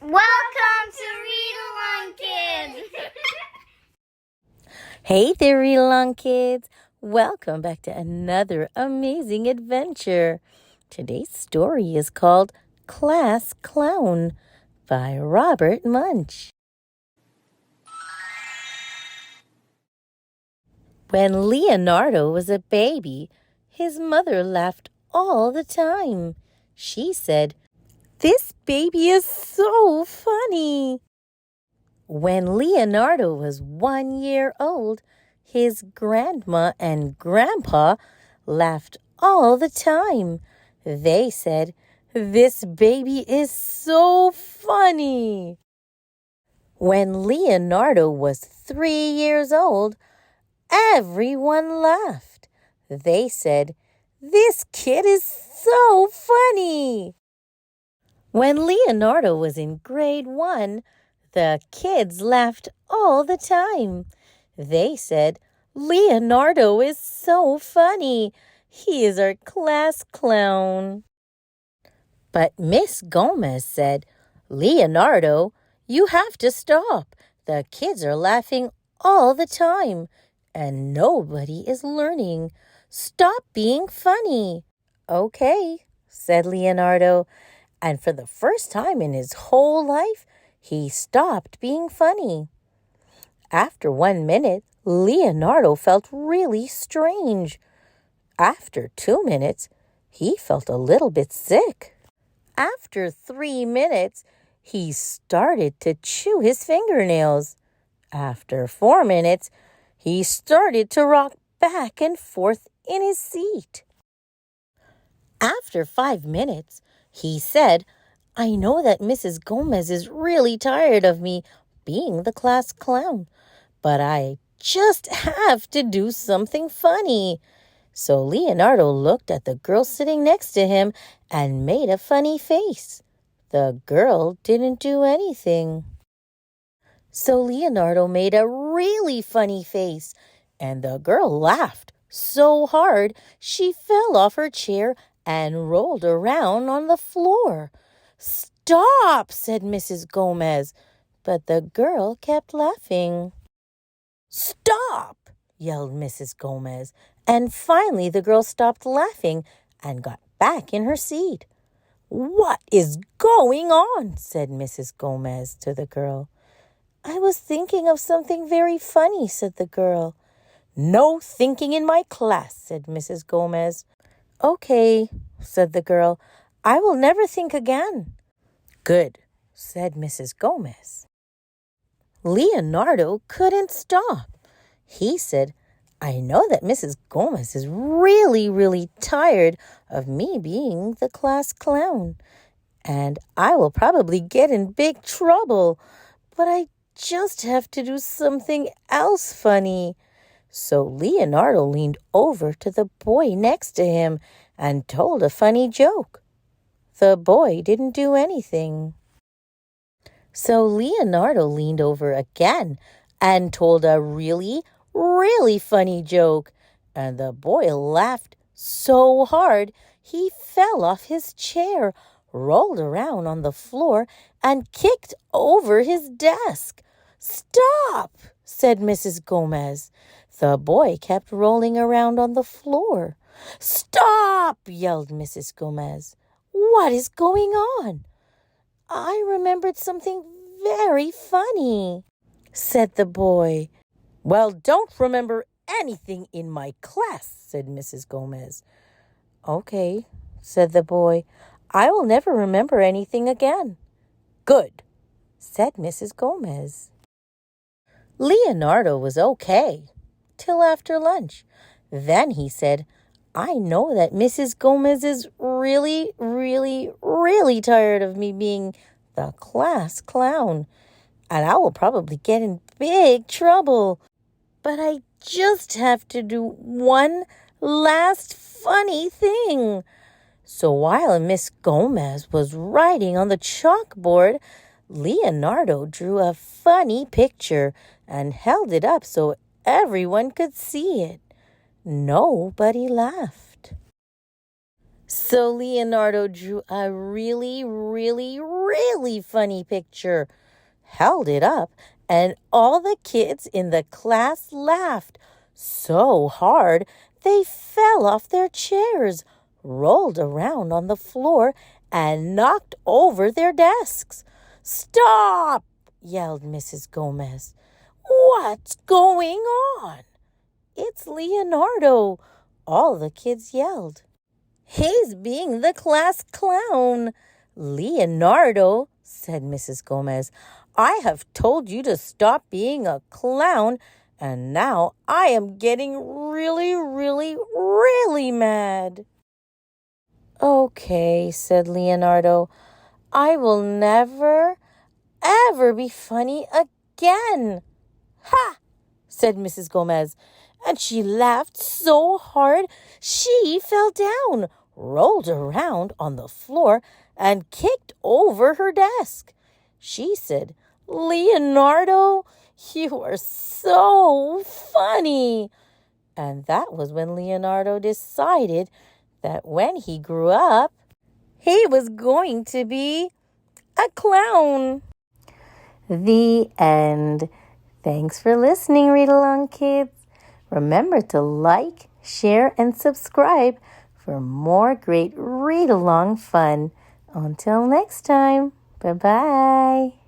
Welcome to Read Along Kids! Hey there, Read Along Kids. Welcome back to another amazing adventure. Today's story is called Class Clown by Robert Munsch. When Leonardo was a baby, his mother laughed all the time. She said, "This baby is so funny." When Leonardo was 1 year old, his grandma and grandpa laughed all the time. They said, "This baby is so funny." When Leonardo was 3 years old, everyone laughed. They said, "This kid is so funny." When Leonardo was in grade 1, the kids laughed all the time. They said, "Leonardo is so funny. He is our class clown." But Miss Gomez said, "Leonardo, you have to stop. The kids are laughing all the time, and nobody is learning. Stop being funny." "Okay," said Leonardo, and for the first time in his whole life, he stopped being funny. After 1 minute, Leonardo felt really strange. After 2 minutes, he felt a little bit sick. After 3 minutes, he started to chew his fingernails. After 4 minutes, he started to rock back and forth in his seat. After 5 minutes, he said, "I know that Mrs. Gomez is really tired of me being the class clown, but I just have to do something funny." So Leonardo looked at the girl sitting next to him and made a funny face. The girl didn't do anything. So Leonardo made a really funny face, and the girl laughed so hard she fell off her chair and rolled around on the floor. "Stop," said Mrs. Gomez, but the girl kept laughing. "Stop," yelled Mrs. Gomez, and finally the girl stopped laughing and got back in her seat. "What is going on?" said Mrs. Gomez to the girl. "I was thinking of something very funny," said the girl. "No thinking in my class," said Mrs. Gomez. "Okay," said the girl. "I will never think again." "Good," said Mrs. Gomez. Leonardo couldn't stop. He said, "I know that Mrs. Gomez is really tired of me being the class clown, and I will probably get in big trouble, but I just have to do something else funny." So Leonardo leaned over to the boy next to him and told a funny joke. The boy didn't do anything. So Leonardo leaned over again and told a really funny joke, and the boy laughed so hard he fell off his chair, rolled around on the floor, and kicked over his desk. "Stop," said Mrs. Gomez. The boy kept rolling around on the floor. "Stop," yelled Mrs. Gomez. "What is going on?" "I remembered something very funny," said the boy. "Well, don't remember anything in my class," said Mrs. Gomez. "Okay," said the boy. "I will never remember anything again." "Good," said Mrs. Gomez. Leonardo was okay till after lunch. Then he said, "I know that Mrs. Gomez is really tired of me being the class clown, and I will probably get in big trouble. But I just have to do one last funny thing." So while Miss Gomez was writing on the chalkboard, Leonardo drew a funny picture and held it up so everyone could see it. Nobody laughed. So Leonardo drew a really, really, really funny picture, held it up, and all the kids in the class laughed so hard they fell off their chairs, rolled around on the floor, and knocked over their desks. "Stop!" yelled Mrs. Gomez. "What's going on?" "It's Leonardo," all the kids yelled. "He's being the class clown." "Leonardo," said Mrs. Gomez, "I have told you to stop being a clown, and now I am getting really, really, really mad." "Okay," said Leonardo, "I will never, ever be funny again." "Ha!" said Mrs. Gomez, and she laughed so hard she fell down, rolled around on the floor, and kicked over her desk. She said, "Leonardo, you are so funny." And that was when Leonardo decided that when he grew up, he was going to be a clown. The end. Thanks for listening, Read Along Kids. Remember to like, share, and subscribe for more great read-along fun. Until next time, bye-bye.